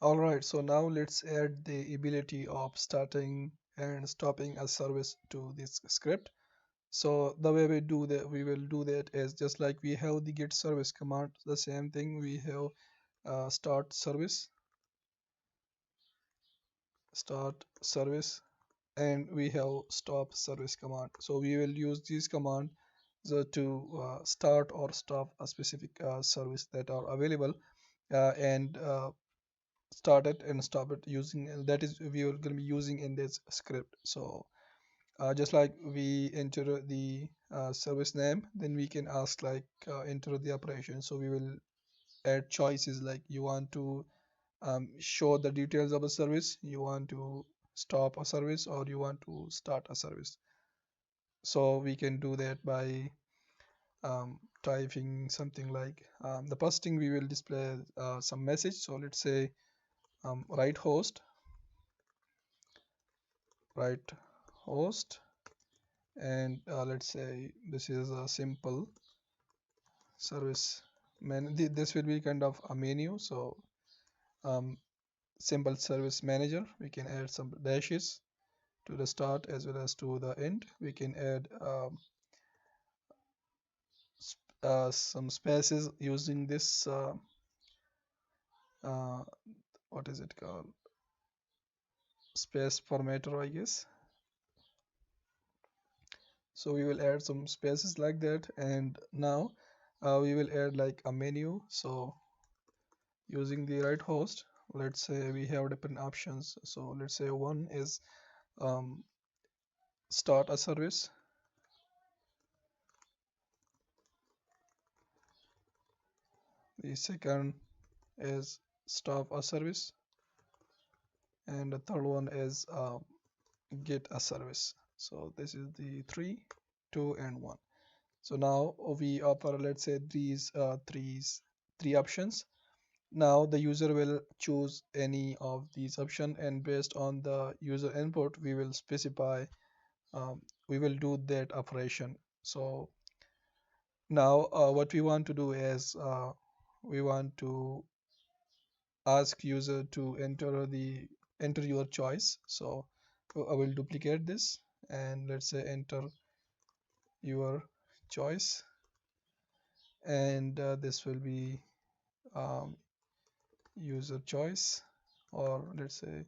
All right, so now let's add the ability of starting and stopping a service to this script. So the way we do that, we will do that is just like we have the get service command, the same thing we have start service, start service, and we have stop service command. So we will use these command to start or stop a specific service that are available and start it and stop it using that is we are going to be using in this script. So just like we enter the service name, then we can ask like enter the operation. So we will add choices like you want to show the details of a service, you want to stop a service, or you want to start a service. So we can do that by typing something like the first thing we will display some message. So let's say write host, write host, and let's say this is a simple service this will be kind of a menu. So um, simple service manager, we can add some dashes to the start as well as to the end. We can add some spaces using this uh, what is it called, space formatter, I guess. So we will add some spaces like that, and now we will add like a menu. So using the right host, let's say we have different options. So let's say one is um, start a service, the second is stop a service, and the third one is get a service. So this is the three, two, and one. So now we offer, let's say, these three options. Now the user will choose any of these options, and based on the user input, we will specify, we will do that operation. So now what we want to do is we want to ask user to enter your choice. So I will duplicate this, and let's say enter your choice, and this will be um, user choice, or let's say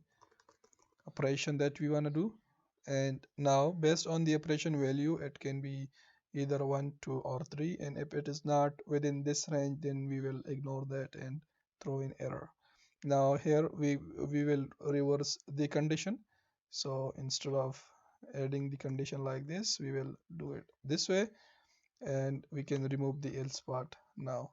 operation that we want to do. And now based on the operation value, it can be either 1, 2, or 3, and if it is not within this range, then we will ignore that and throw in error. Now here we will reverse the condition. So instead of adding the condition like this, we will do it this way, and we can remove the else part now,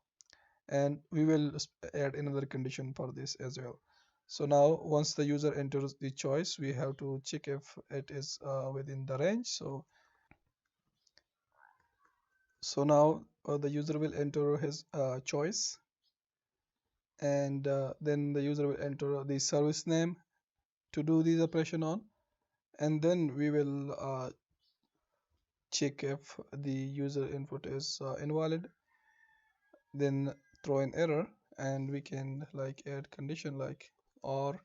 and we will add another condition for this as well. So now once the user enters the choice, we have to check if it is within the range. So now the user will enter his choice, and then the user will enter the service name to do this operation on, and then we will check if the user input is invalid, then throw an error, and we can like add condition like or,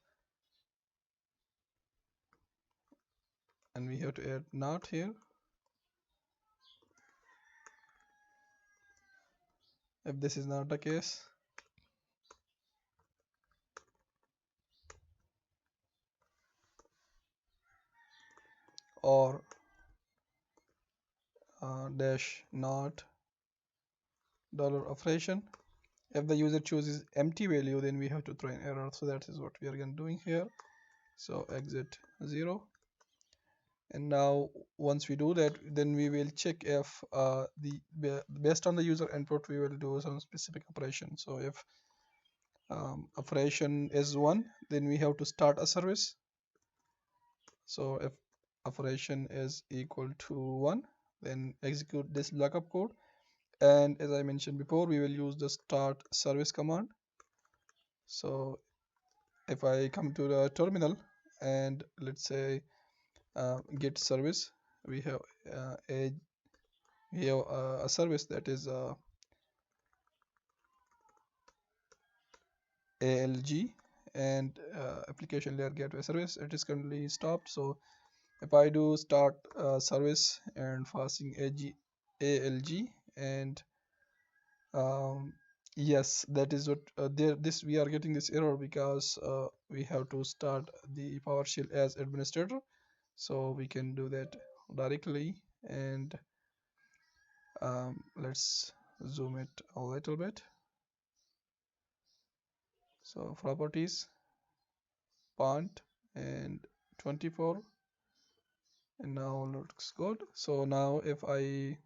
and we have to add not here if this is not the case, or dash not dollar operation. If the user chooses empty value, then we have to throw an error. So that is what we are going doing here. So exit 0, and now once we do that, then we will check if based on the user input, we will do some specific operation. So if operation is 1, then we have to start a service. So if operation is equal to 1, then execute this lookup code, and as I mentioned before, we will use the start service command. So if I come to the terminal and let's say get service, we have a service that is ALG, and application layer gateway service, it is currently stopped. So if I do start service and passing ALG, and um, yes, that is what there this we are getting this error because we have to start the PowerShell as administrator. So we can do that directly, and let's zoom it a little bit. So properties, font, and 24, and now looks good. So now if I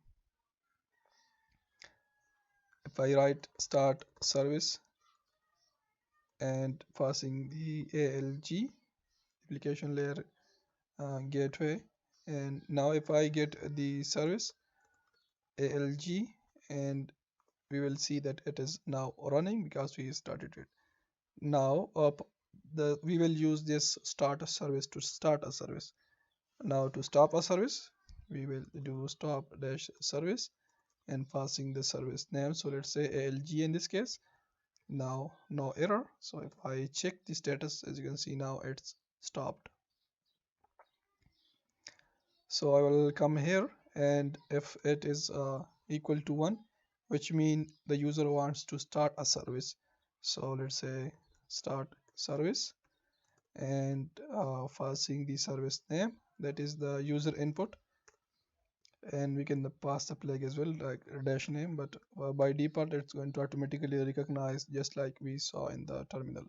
write start service and passing the ALG, application layer gateway, and now if I get the service ALG, and we will see that it is now running because we started it. Now we will use this start a service to start a service. Now to stop a service, we will do stop dash service and passing the service name. So let's say ALG in this case. Now no error. So if I check the status, as you can see, now it's stopped. So I will come here, and if it is equal to 1, which means the user wants to start a service. So let's say start service, and passing the service name, that is the user input, and we can pass the flag as well, like dash name, but by default it's going to automatically recognize just like we saw in the terminal.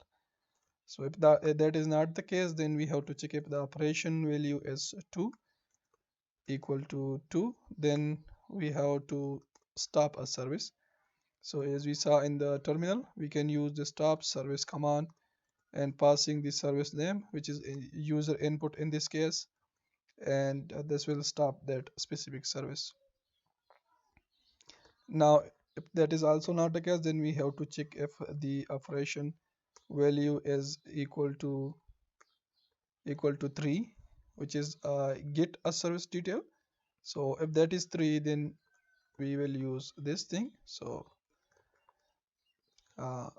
So if that is not the case, then we have to check if the operation value is 2 equal to 2, then we have to stop a service. So as we saw in the terminal, we can use the stop service command and passing the service name, which is a user input in this case, and this will stop that specific service. Now if that is also not the case, then we have to check if the operation value is equal to 3, which is get a service detail. So if that is 3, then we will use this thing. So uh,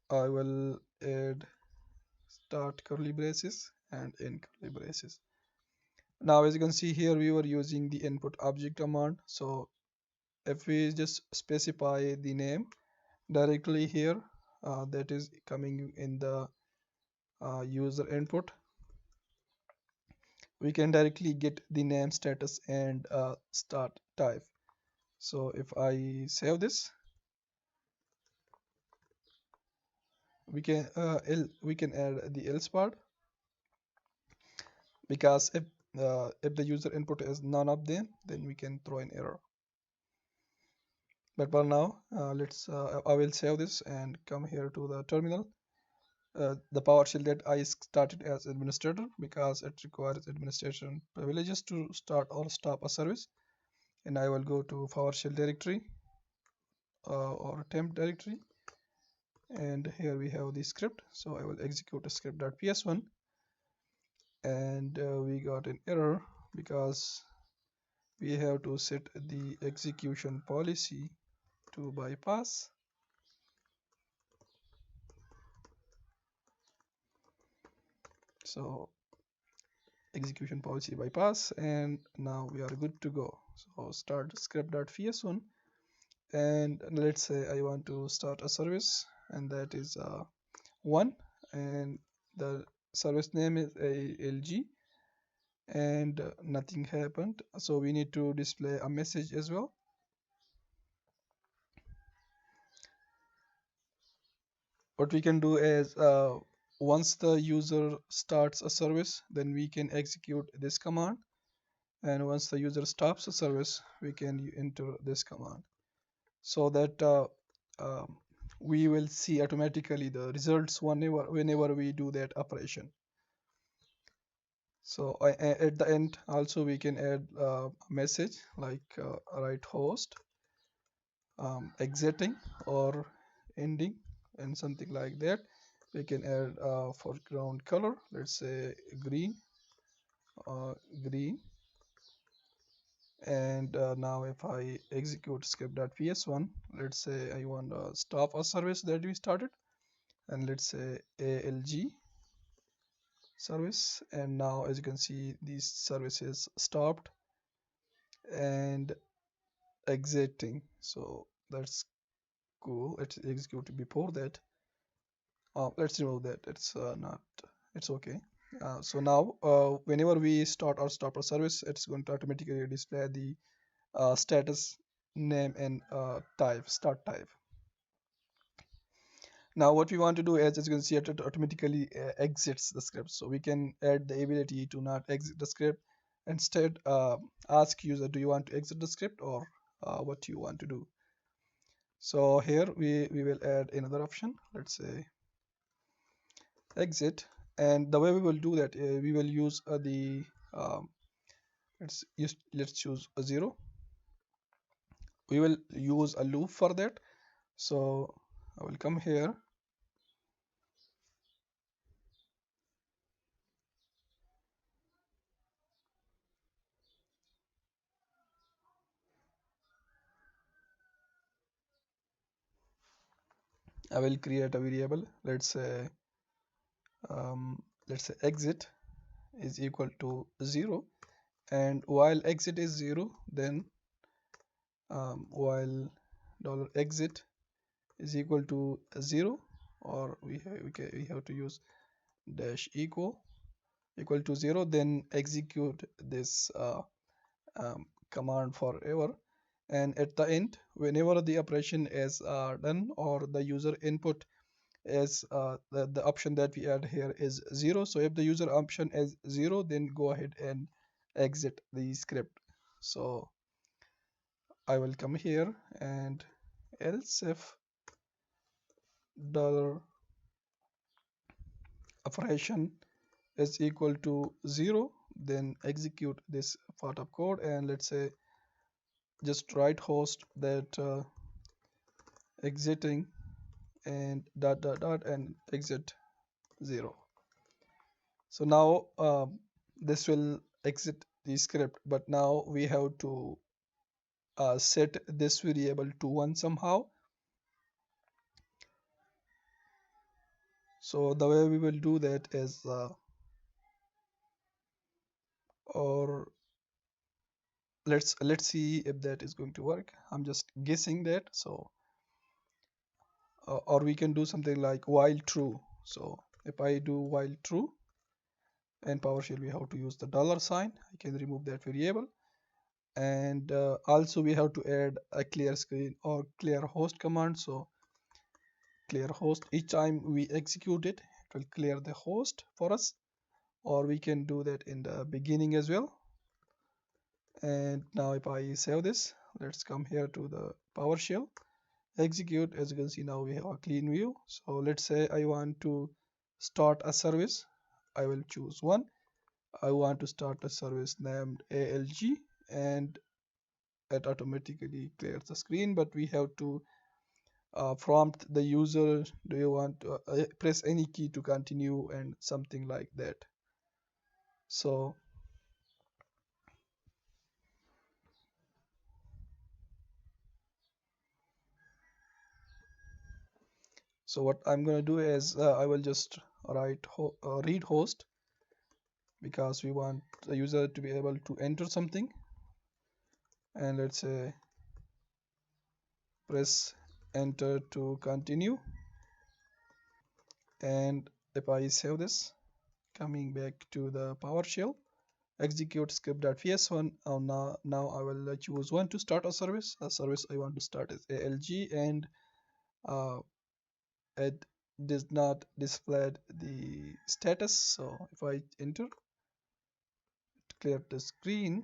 I will add start curly braces and end curly braces. Now as you can see here, we were using the input object command. So if we just specify the name directly here, that is coming in the user input, we can directly get the name, status, and start type. So if I save this, we can add the else part, because if the user input is none of them, then we can throw an error. But for now, I will save this and come here to the terminal. The PowerShell that I started as administrator because it requires administration privileges to start or stop a service. And I will go to PowerShell directory or temp directory, and here we have the script. So I will execute a script.ps1, and we got an error because we have to set the execution policy to bypass. So execution policy bypass, and now we are good to go. So start script.ps1, and let's say I want to start a service, and that is 1, and the service name is ALG, and nothing happened. So we need to display a message as well. What we can do is once the user starts a service, then we can execute this command, and once the user stops a service, we can enter this command, so that we will see automatically the results whenever we do that operation. So at the end also we can add a message like write host exiting or ending, and something like that. We can add foreground color, let's say green, green. And now if I execute script.ps1, let's say I want to stop a service that we started, and let's say ALG service, and now as you can see these services stopped and exiting. So that's cool. Let's execute before that. Let's remove that. It's not, it's okay. So now whenever we start or stop a service, it's going to automatically display the status, name, and type, start type. Now what we want to do is, as you can see, it automatically exits the script. So we can add the ability to not exit the script. Instead, ask user, do you want to exit the script, or what do you want to do? So here we will add another option. Let's say exit, and the way we will do that, we will use the let's choose a 0. We will use a loop for that. So I will come here. I will create a variable. Let's say exit is equal to 0, and while exit is 0, then while $exit is equal to 0, or we have to use dash equal to 0, then execute this command forever. And at the end, whenever the operation is done, or the user input is the option that we add here is 0. So if the user option is 0, then go ahead and exit the script. So I will come here, and else if dollar operation is equal to 0, then execute this part of code, and let's say just write host that exiting and dot dot dot and exit 0. So now this will exit the script, but now we have to set this variable to 1 somehow. So the way we will do that is or let's see if that is going to work. I'm just guessing that. So or we can do something like while true. So if I do while true, and PowerShell we have to use the $sign. I can remove that variable, and also we have to add a clear screen or clear host command. So clear host, each time we execute it, it will clear the host for us, or we can do that in the beginning as well. And now if I save this, let's come here to the PowerShell, execute. As you can see, now we have a clean view. So let's say I want to start a service. I will choose one. I want to start a service named ALG, and it automatically clears the screen, but we have to prompt the user, do you want to press any key to continue, and something like that. So what I'm going to do is I will just read host, because we want the user to be able to enter something, and let's say press enter to continue. And if I save this, coming back to the PowerShell, execute script.ps1. Now I will choose one to start a service. A service I want to start is ALG, and uh, it does not display the status. So if I enter to clear the screen,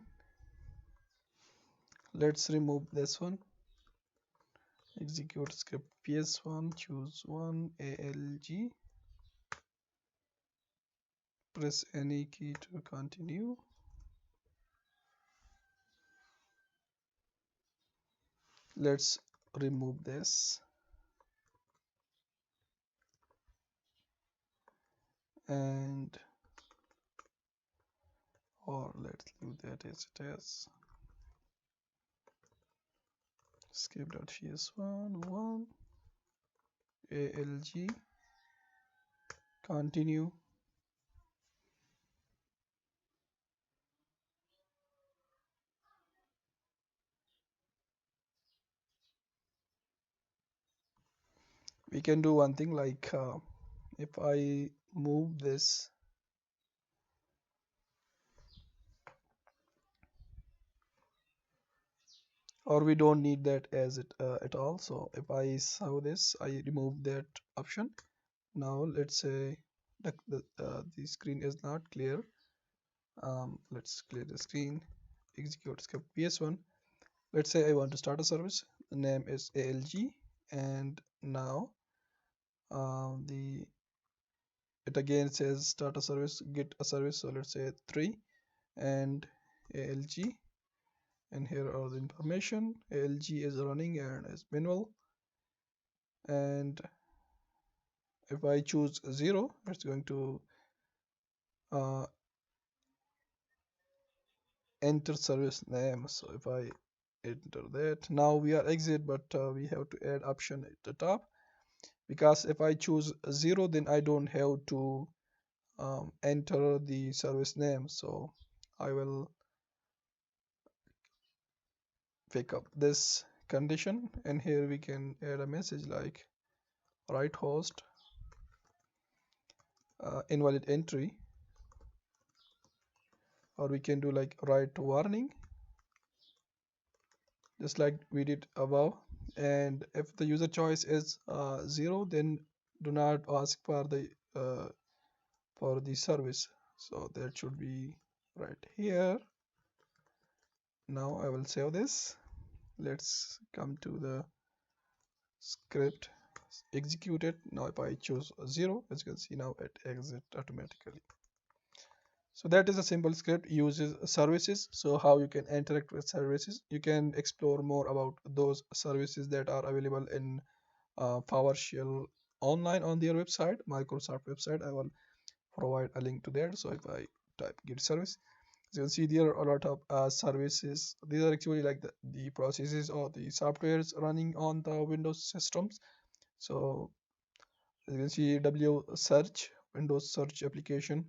let's remove this one. Execute script ps1, choose one ALG, press any key to continue. Let's remove this, and or let's leave that as it is. Skip.ps1 1 ALG continue. We can do one thing like if I move this, or we don't need that as it at all. So if I saw this, I remove that option. Now let's say the screen is not clear. Let's clear the screen. Execute script ps1. Let's say I want to start a service. The name is ALG, and now the it again says start a service, get a service. So let's say 3 and ALG, and here are the information. ALG is running and is manual, and if I choose 0, it's going to uh, enter service name. So if I enter that, now we are exit, but we have to add option at the top, because if I choose 0, then I don't have to enter the service name. So I will pick up this condition, and here we can add a message like right host invalid entry, or we can do like write warning, just like we did above. And if the user choice is 0, then do not ask uh, for the service. So that should be right here. Now I will save this. Let's come to the script, execute it. Now if I choose 0, as you can see, now it exit automatically. So that is a simple script, uses services. So how you can interact with services, you can explore more about those services that are available in PowerShell online on their website, Microsoft website. I will provide a link to that. So if I type get service, as you can see there are a lot of services. These are actually like the processes or the softwares running on the Windows systems. So as you can see, W search, Windows search application,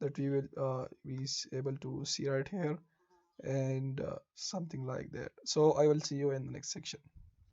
that we will be able to see right here, and something like that. So I will see you in the next section.